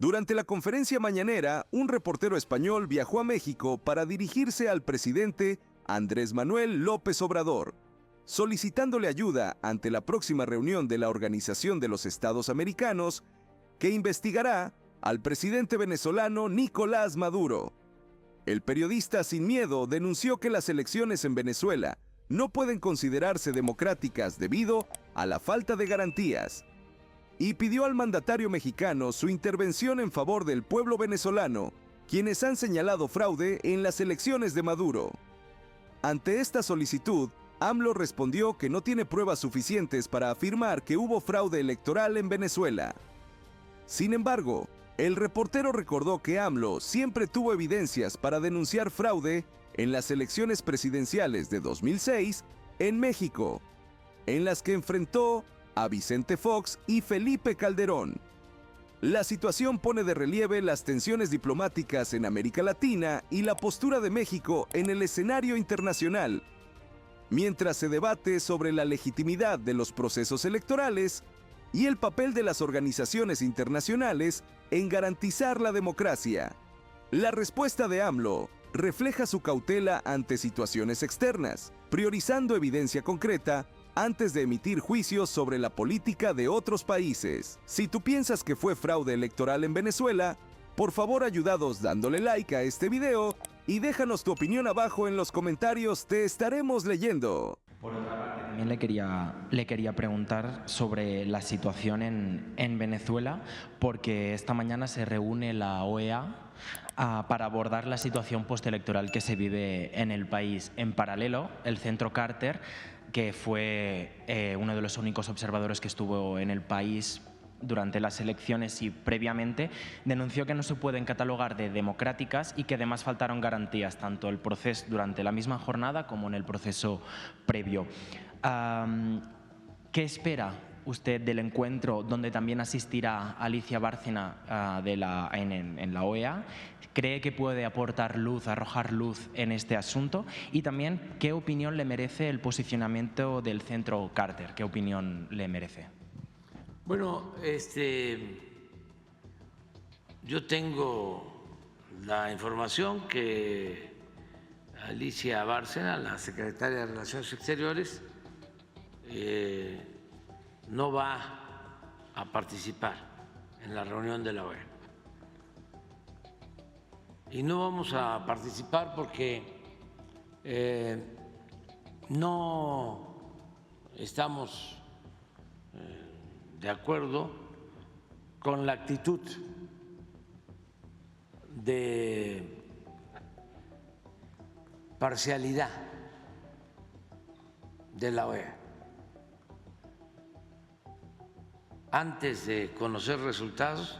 Durante la conferencia mañanera, un reportero español viajó a México para dirigirse al presidente Andrés Manuel López Obrador, solicitándole ayuda ante la próxima reunión de la Organización de los Estados Americanos, que investigará al presidente venezolano Nicolás Maduro. El periodista Sin Miedo denunció que las elecciones en Venezuela no pueden considerarse democráticas debido a la falta de garantías, y pidió al mandatario mexicano su intervención en favor del pueblo venezolano, quienes han señalado fraude en las elecciones de Maduro. Ante esta solicitud, AMLO respondió que no tiene pruebas suficientes para afirmar que hubo fraude electoral en Venezuela. Sin embargo, el reportero recordó que AMLO siempre tuvo evidencias para denunciar fraude en las elecciones presidenciales de 2006 en México, en las que enfrentó a Vicente Fox y Felipe Calderón. La situación pone de relieve las tensiones diplomáticas en América Latina y la postura de México en el escenario internacional, mientras se debate sobre la legitimidad de los procesos electorales y el papel de las organizaciones internacionales en garantizar la democracia. La respuesta de AMLO refleja su cautela ante situaciones externas, priorizando evidencia concreta antes de emitir juicios sobre la política de otros países. Si tú piensas que fue fraude electoral en Venezuela, por favor ayúdanos dándole like a este video y déjanos tu opinión abajo en los comentarios, te estaremos leyendo. Por otra parte, también le quería preguntar sobre la situación en Venezuela, porque esta mañana se reúne la OEA para abordar la situación postelectoral que se vive en el país. En paralelo, el Centro Carter, que fue uno de los únicos observadores que estuvo en el país durante las elecciones y previamente, denunció que no se pueden catalogar de democráticas y que además faltaron garantías, tanto el proceso durante la misma jornada como en el proceso previo. ¿Qué espera usted del encuentro donde también asistirá Alicia Bárcena en la OEA? ¿Cree que puede aportar luz, arrojar luz en este asunto? Y también, ¿qué opinión le merece el posicionamiento del Centro Carter? ¿Qué opinión le merece? Bueno, yo tengo la información que Alicia Bárcena, la secretaria de Relaciones Exteriores, no va a participar en la reunión de la OEA. Y no vamos a participar porque no estamos de acuerdo con la actitud de parcialidad de la OEA. Antes de conocer resultados,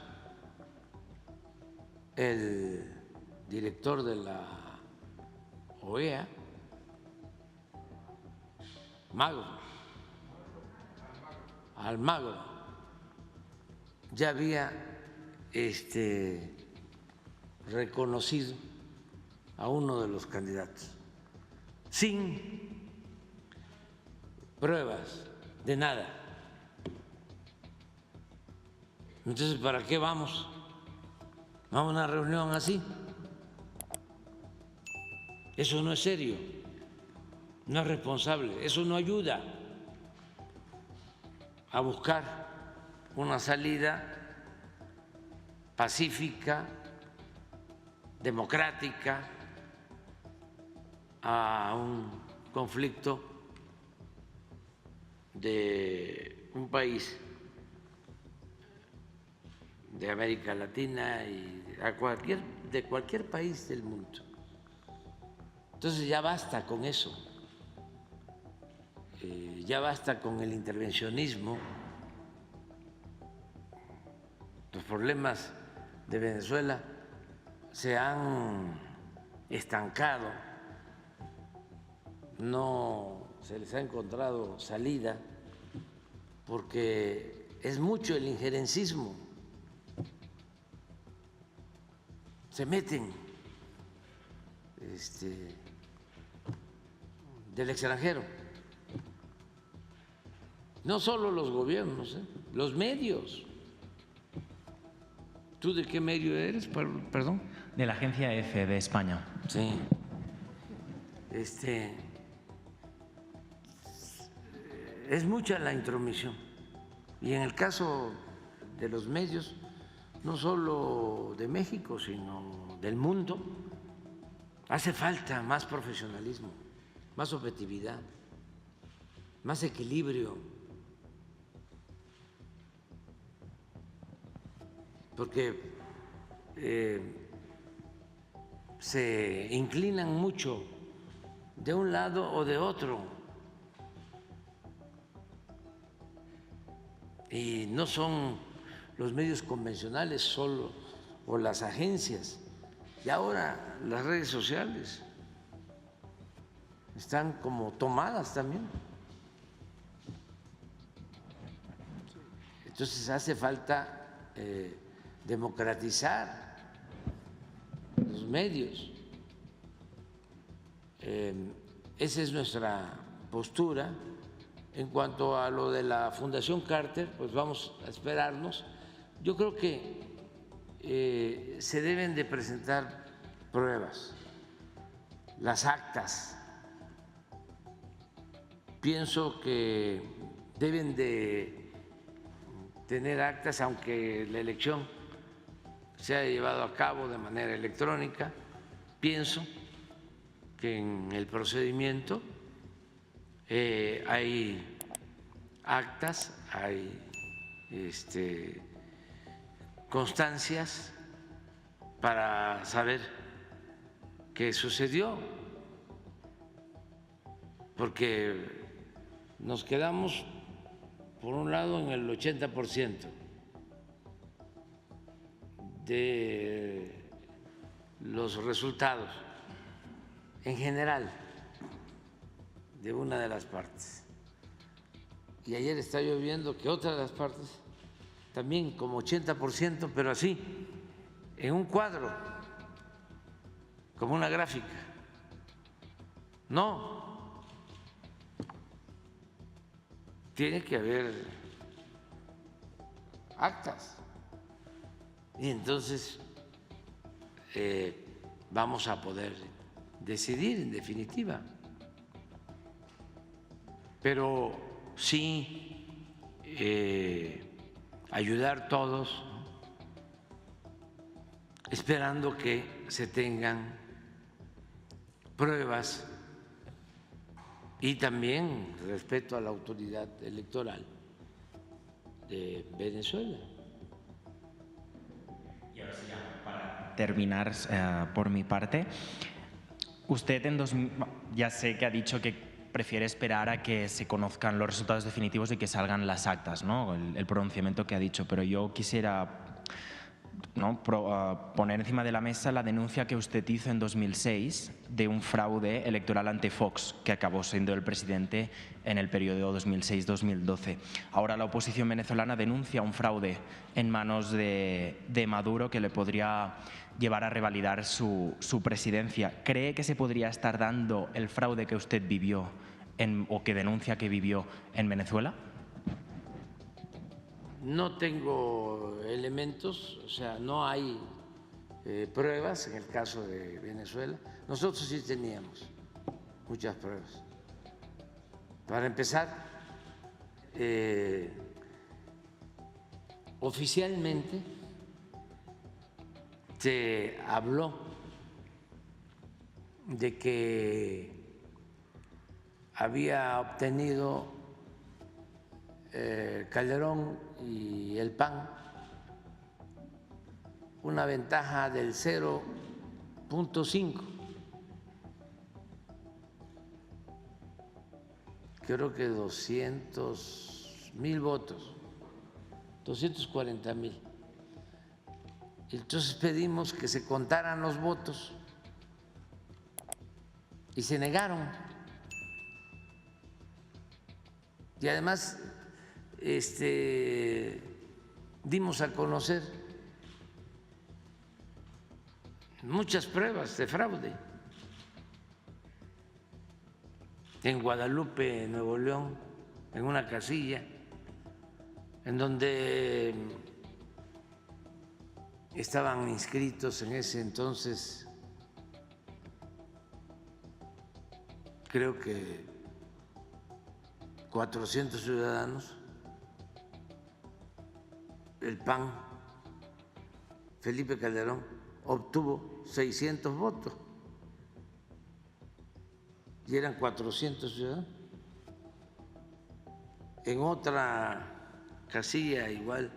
el director de la OEA, Almagro, ya había reconocido a uno de los candidatos sin pruebas de nada. Entonces, ¿para qué vamos a una reunión así? Eso no es serio, no es responsable, eso no ayuda a buscar una salida pacífica, democrática a un conflicto de un país de América Latina y de cualquier país del mundo. Entonces ya basta con eso, ya basta con el intervencionismo. Los problemas de Venezuela se han estancado, no se les ha encontrado salida porque es mucho el injerencismo. Se meten del extranjero, no solo los gobiernos, los medios. ¿Tú de qué medio eres? Perdón. De la agencia EFE de España. Sí. Es mucha la intromisión. Y en el caso de los medios, no solo de México, sino del mundo, hace falta más profesionalismo, más objetividad, más equilibrio. Porque se inclinan mucho de un lado o de otro y no son los medios convencionales solo o las agencias, y ahora las redes sociales están como tomadas también. Entonces hace falta democratizar los medios. Esa es nuestra postura. En cuanto a lo de la Fundación Carter, pues vamos a esperarnos. Yo creo que se deben de presentar pruebas, las actas. Pienso que deben de tener actas, aunque la elección se haya llevado a cabo de manera electrónica. Pienso que en el procedimiento hay actas, hay constancias para saber qué sucedió, porque nos quedamos, por un lado, en el 80% de los resultados en general de una de las partes. Y ayer estaba yo viendo que otra de las partes también como 80%, pero así, en un cuadro, como una gráfica. No, tiene que haber actas. Y entonces vamos a poder decidir en definitiva. Pero sí ayudar todos, esperando que se tengan pruebas y también respeto a la autoridad electoral de Venezuela. Y ahora sí, ya, para terminar por mi parte, usted ya sé que ha dicho que prefiere esperar a que se conozcan los resultados definitivos y que salgan las actas, ¿no? El pronunciamiento que ha dicho, pero yo quisiera, ¿no?, poner encima de la mesa la denuncia que usted hizo en 2006 de un fraude electoral ante Fox, que acabó siendo el presidente en el periodo 2006-2012. Ahora la oposición venezolana denuncia un fraude en manos de Maduro que le podría llevar a revalidar su presidencia. ¿Cree que se podría estar dando el fraude que usted vivió o que denuncia que vivió en Venezuela? No tengo elementos, o sea, no hay pruebas en el caso de Venezuela. Nosotros sí teníamos muchas pruebas. Para empezar, oficialmente se habló de que había obtenido Calderón y el PAN una ventaja del 0.5, creo que 200,000 votos, 240,000. Entonces pedimos que se contaran los votos y se negaron. Y además dimos a conocer muchas pruebas de fraude. En Guadalupe, Nuevo León, en una casilla, en donde estaban inscritos en ese entonces, creo que 400 ciudadanos. El PAN, Felipe Calderón, obtuvo 600 votos y eran 400 ciudadanos. En otra casilla, igual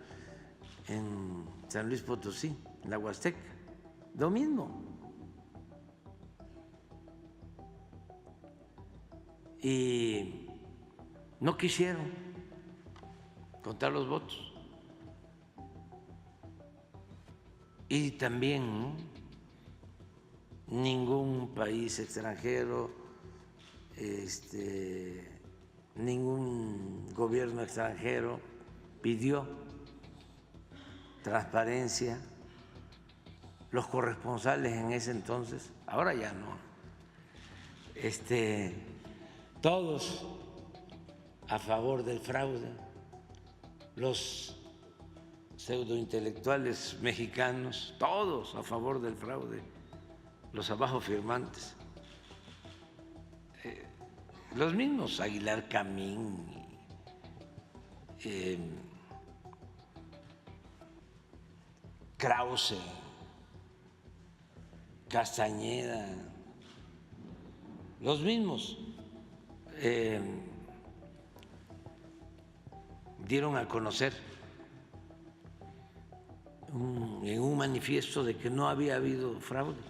en San Luis Potosí, en la Huasteca, lo mismo. Y no quisieron contar los votos. Y también ningún país extranjero, ningún gobierno extranjero pidió transparencia. Los corresponsales en ese entonces, ahora ya no, todos a favor del fraude, los pseudointelectuales mexicanos, todos a favor del fraude, los abajo firmantes, los mismos, Aguilar Camín, Krause, Castañeda, los mismos dieron a conocer en un manifiesto de que no había habido fraude,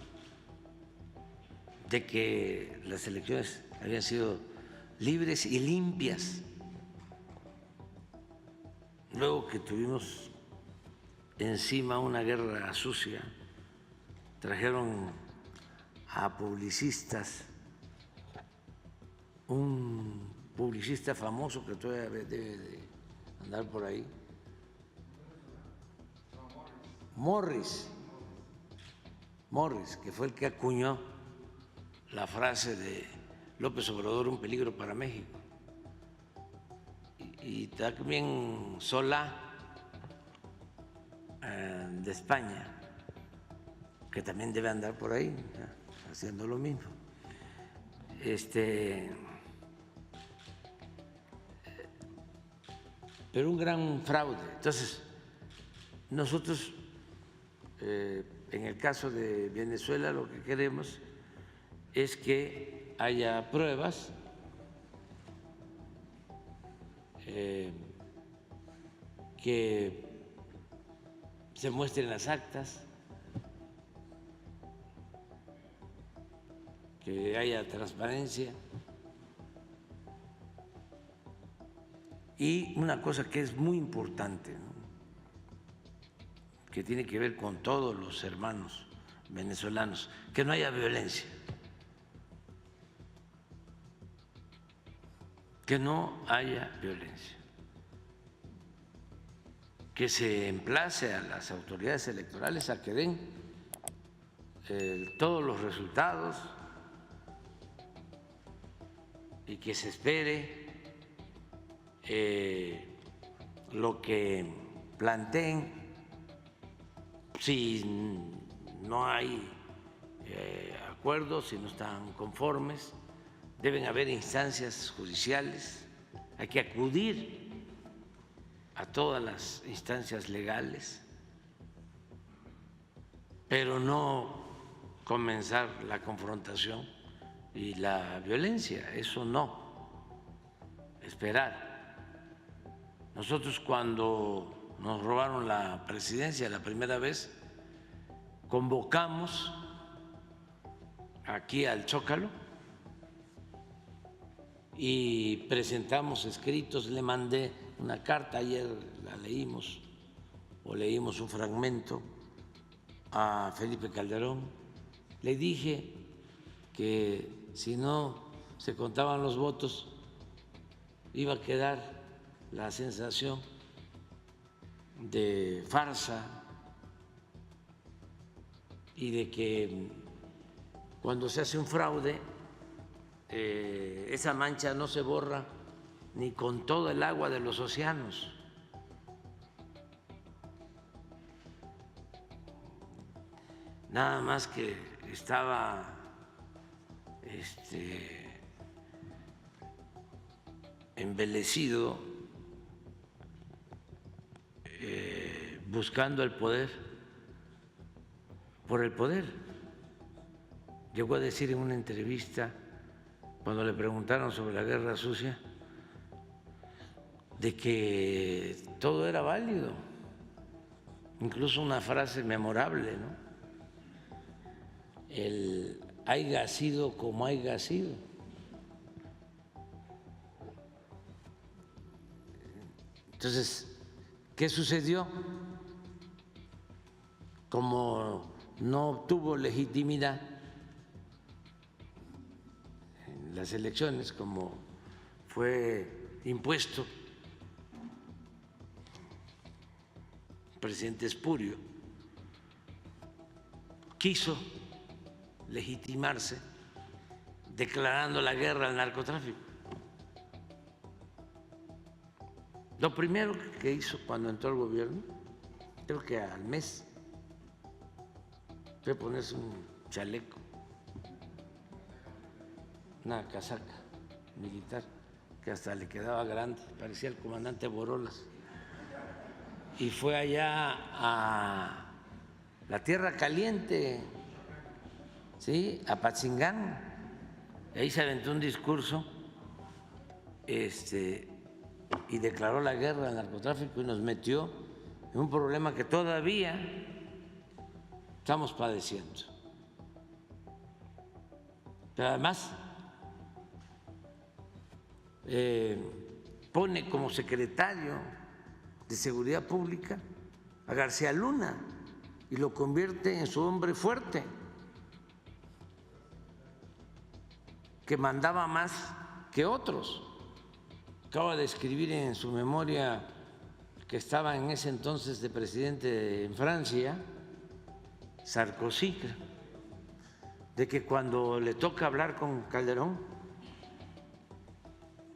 de que las elecciones habían sido libres y limpias. Luego que tuvimos encima una guerra sucia, trajeron a publicistas, un publicista famoso que todavía debe de andar por ahí, Morris, que fue el que acuñó la frase de López Obrador, un peligro para México. Y también Solá, de España, que también debe andar por ahí, haciendo lo mismo. Pero un gran fraude. Entonces, nosotros, en el caso de Venezuela, lo que queremos es que haya pruebas que se muestren las actas, que haya transparencia. Y una cosa que es muy importante, ¿no?, que tiene que ver con todos los hermanos venezolanos, que no haya violencia, que no haya violencia, que se emplace a las autoridades electorales a que den todos los resultados y que se espere lo que planteen. Si no hay acuerdos, si no están conformes, deben haber instancias judiciales, hay que acudir a todas las instancias legales, pero no comenzar la confrontación y la violencia, eso no, esperar. Nosotros cuando nos robaron la presidencia la primera vez, convocamos aquí al Zócalo y presentamos escritos, le mandé una carta, ayer la leímos o leímos un fragmento a Felipe Calderón, le dije que si no se contaban los votos iba a quedar la sensación de farsa y de que cuando se hace un fraude esa mancha no se borra ni con todo el agua de los océanos. nada más que estaba embelecido buscando el poder por el poder. Llegó a decir en una entrevista, cuando le preguntaron sobre la guerra sucia, de que todo era válido, incluso una frase memorable, ¿no? El haya sido como haya sido. Entonces, ¿qué sucedió? Como no obtuvo legitimidad en las elecciones, como fue impuesto el presidente espurio, quiso legitimarse declarando la guerra al narcotráfico. Lo primero que hizo cuando entró al gobierno, creo que al mes, fue ponerse un chaleco, una casaca militar que hasta le quedaba grande, parecía el comandante Borolas, y fue allá a la Tierra Caliente, ¿sí?, a Patzingán. Ahí se aventó un discurso y declaró la guerra al narcotráfico y nos metió en un problema que todavía estamos padeciendo. Pero además pone como secretario de Seguridad Pública a García Luna y lo convierte en su hombre fuerte, que mandaba más que otros. Acaba de escribir en su memoria, que estaba en ese entonces de presidente en Francia, Sarkozy, de que cuando le toca hablar con Calderón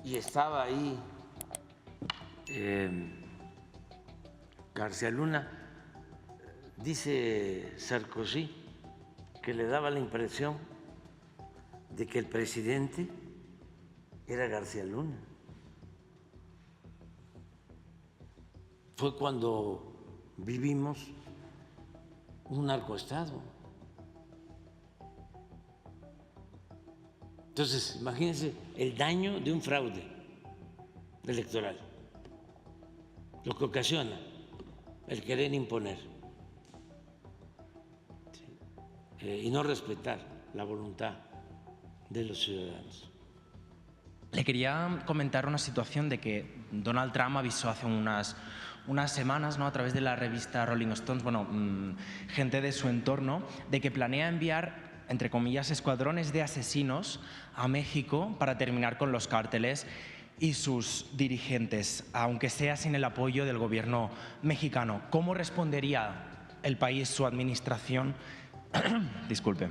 y estaba ahí García Luna, dice Sarkozy que le daba la impresión de que el presidente era García Luna. Fue cuando vivimos un narcoestado. Entonces, imagínense el daño de un fraude electoral, lo que ocasiona el querer imponer y no respetar la voluntad de los ciudadanos. Le quería comentar una situación de que Donald Trump avisó hace unas semanas, ¿no?, a través de la revista Rolling Stones, gente de su entorno, de que planea enviar, entre comillas, escuadrones de asesinos a México para terminar con los cárteles y sus dirigentes, aunque sea sin el apoyo del gobierno mexicano. ¿Cómo respondería el país, su administración, disculpe,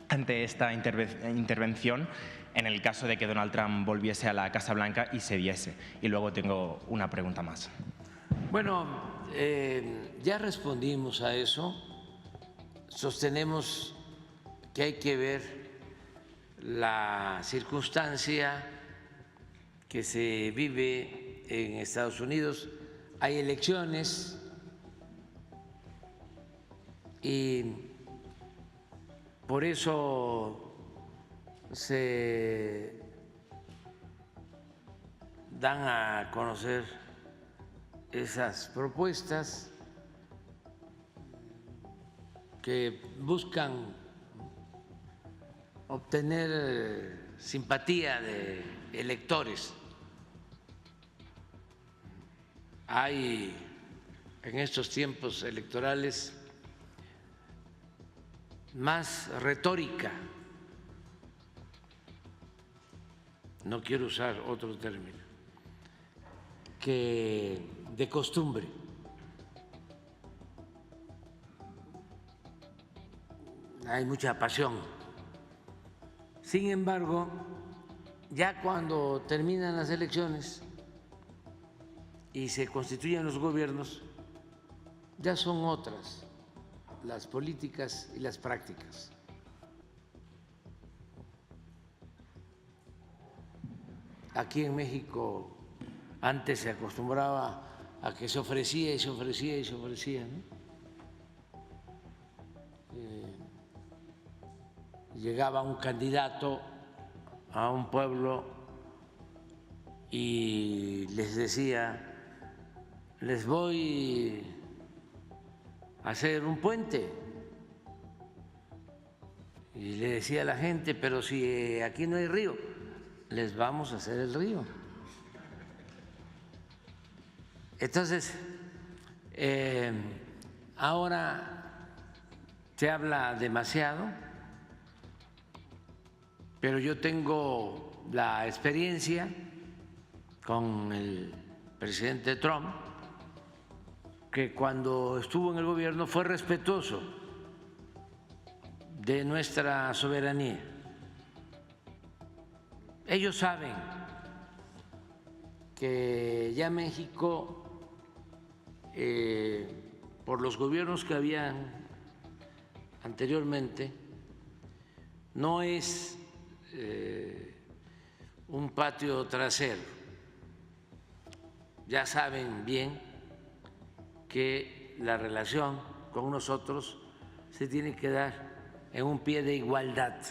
ante esta intervención en el caso de que Donald Trump volviese a la Casa Blanca y cediese? Y luego tengo una pregunta más. Bueno, ya respondimos a eso. Sostenemos que hay que ver la circunstancia que se vive en Estados Unidos. Hay elecciones y por eso se dan a conocer esas propuestas que buscan obtener simpatía de electores. Hay en estos tiempos electorales más retórica, no quiero usar otro término, que de costumbre. Hay mucha pasión. Sin embargo, ya cuando terminan las elecciones y se constituyen los gobiernos, ya son otras las políticas y las prácticas. Aquí en México antes se acostumbraba a que se ofrecía y se ofrecía y se ofrecía, ¿no? Llegaba un candidato a un pueblo y les decía: les voy a hacer un puente. Y le decía a la gente: pero si aquí no hay río, les vamos a hacer el río. Entonces, ahora se habla demasiado, pero yo tengo la experiencia con el presidente Trump, que cuando estuvo en el gobierno fue respetuoso de nuestra soberanía. Ellos saben que ya México, por los gobiernos que habían anteriormente, no es un patio trasero. Ya saben bien que la relación con nosotros se tiene que dar en un pie de igualdad.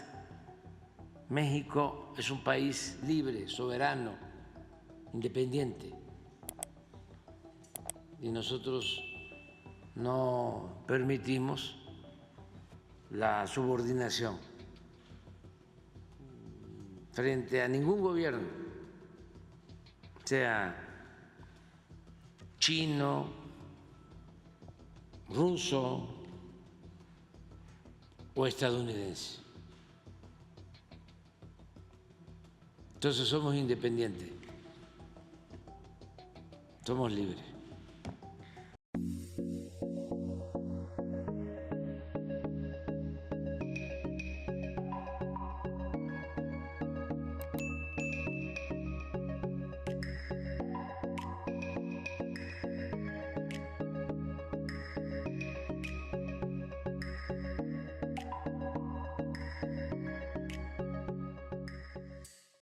México es un país libre, soberano, independiente, y nosotros no permitimos la subordinación frente a ningún gobierno, sea chino, ruso o estadounidense. Entonces somos independientes, somos libres.